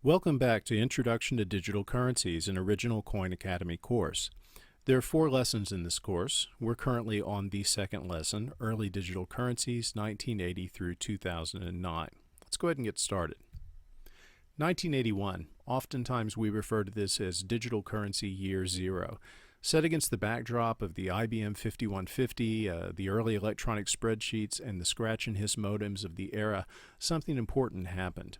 Welcome back to Introduction to Digital Currencies, an original Coin Academy course. There are 4 lessons in this course. We're currently on the second lesson, Early Digital Currencies, 1980 through 2009. Let's go ahead and get started. 1981. Oftentimes we refer to this as Digital Currency Year Zero. Set against the backdrop of the IBM 5150, the early electronic spreadsheets, and the scratch and hiss modems of the era, something important happened.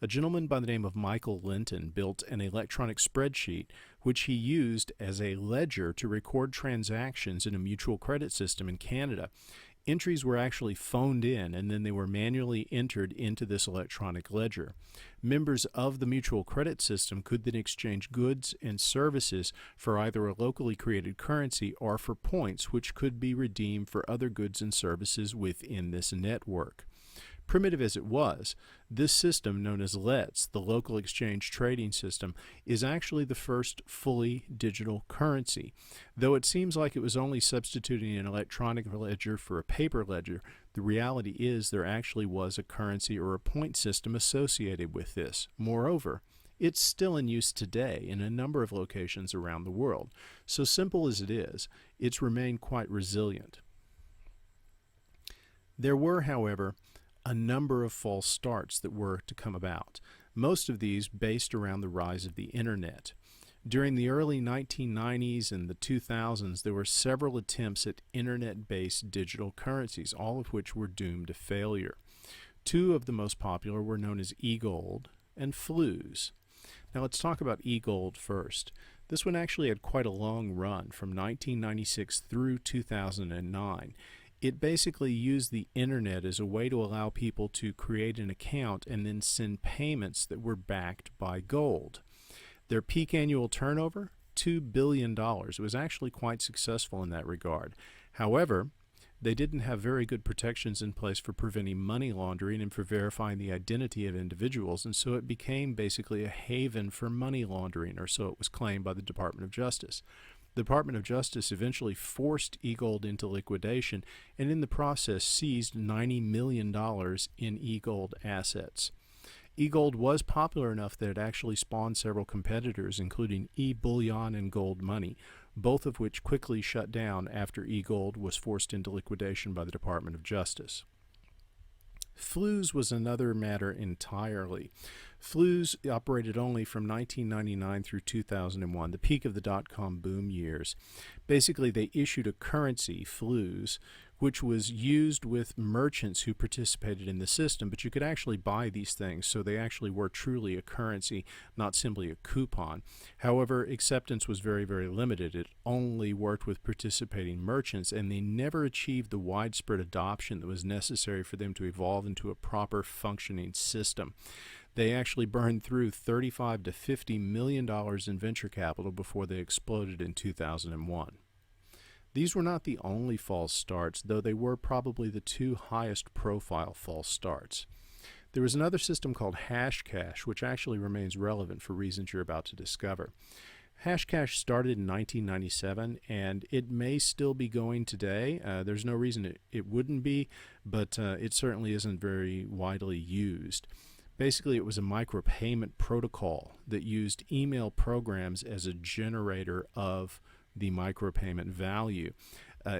A gentleman by the name of Michael Linton built an electronic spreadsheet which he used as a ledger to record transactions in a mutual credit system in Canada. Entries were actually phoned in and then they were manually entered into this electronic ledger. Members of the mutual credit system could then exchange goods and services for either a locally created currency or for points which could be redeemed for other goods and services within this network. Primitive as it was, this system, known as LETS, the Local Exchange Trading System, is actually the first fully digital currency. Though it seems like it was only substituting an electronic ledger for a paper ledger, the reality is there actually was a currency or a point system associated with this. Moreover, it's still in use today in a number of locations around the world. So simple as it is, it's remained quite resilient. There were, however, a number of false starts that were to come about, most of these based around the rise of the internet. During the early 1990s and the 2000s, there were several attempts at internet-based digital currencies, all of which were doomed to failure. 2 of the most popular were known as eGold and Flues. Now let's talk about eGold first. This one actually had quite a long run from 1996 through 2009. It basically used the internet as a way to allow people to create an account and then send payments that were backed by gold. Their peak annual turnover, $2 billion. It was actually quite successful in that regard. However, they didn't have very good protections in place for preventing money laundering and for verifying the identity of individuals, and so it became basically a haven for money laundering, or so it was claimed by the Department of Justice. The Department of Justice eventually forced eGold into liquidation and in the process seized $90 million in eGold assets. eGold was popular enough that it actually spawned several competitors, including eBullion and Gold Money, both of which quickly shut down after eGold was forced into liquidation by the Department of Justice. Flues was another matter entirely. Flues operated only from 1999 through 2001, the peak of the dot-com boom years. Basically, they issued a currency, Flues, which was used with merchants who participated in the system, but you could actually buy these things, so they actually were truly a currency, not simply a coupon. However, acceptance was very, very limited. It only worked with participating merchants, and they never achieved the widespread adoption that was necessary for them to evolve into a proper functioning system. They actually burned through $35 to $50 million in venture capital before they exploded in 2001. These were not the only false starts, though they were probably the 2 highest profile false starts. There was another system called Hashcash, which actually remains relevant for reasons you're about to discover. Hashcash started in 1997, and it may still be going today. There's no reason it wouldn't be, but it certainly isn't very widely used. Basically, it was a micropayment protocol that used email programs as a generator of the micropayment value.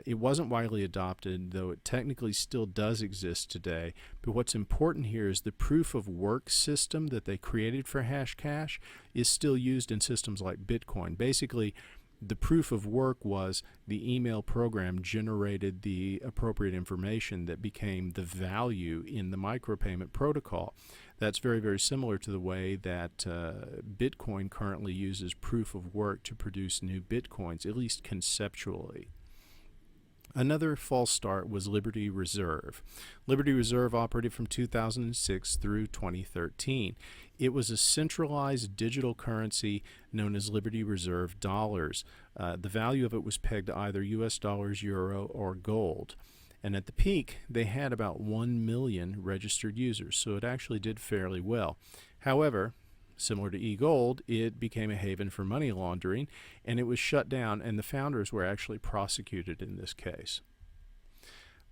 It wasn't widely adopted, though it technically still does exist today. But what's important here is the proof of work system that they created for Hashcash is still used in systems like Bitcoin. Basically, the proof of work was the email program generated the appropriate information that became the value in the micropayment protocol. That's very, very similar to the way that Bitcoin currently uses proof of work to produce new Bitcoins, at least conceptually. Another false start was Liberty Reserve. Liberty Reserve operated from 2006 through 2013. It was a centralized digital currency known as Liberty Reserve dollars. The value of it was pegged to either US dollars, euro, or gold. And at the peak, they had about 1 million registered users, so it actually did fairly well. However, similar to eGold, it became a haven for money laundering, and it was shut down, and the founders were actually prosecuted in this case.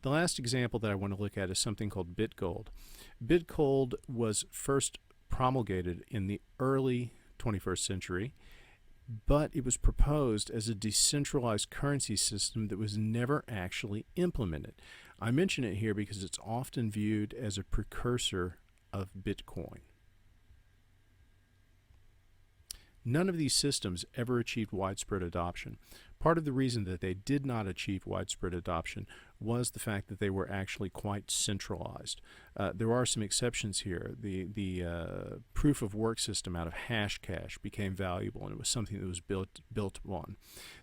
The last example that I want to look at is something called BitGold. BitGold was first promulgated in the early 21st century, but it was proposed as a decentralized currency system that was never actually implemented. I mention it here because it's often viewed as a precursor of Bitcoin. None of these systems ever achieved widespread adoption. Part of the reason that they did not achieve widespread adoption was the fact that they were actually quite centralized. There are some exceptions here. The proof of work system out of Hashcash became valuable, and it was something that was built upon.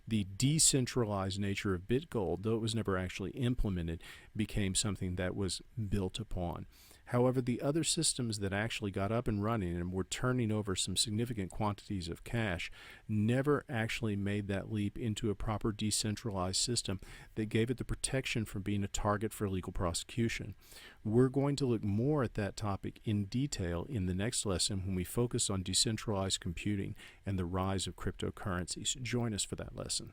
The decentralized nature of BitGold, though it was never actually implemented, became something that was built upon. However, the other systems that actually got up and running and were turning over some significant quantities of cash never actually made that leap into a proper decentralized system that gave it the protection from being a target for legal prosecution. We're going to look more at that topic in detail in the next lesson when we focus on decentralized computing and the rise of cryptocurrencies. Join us for that lesson.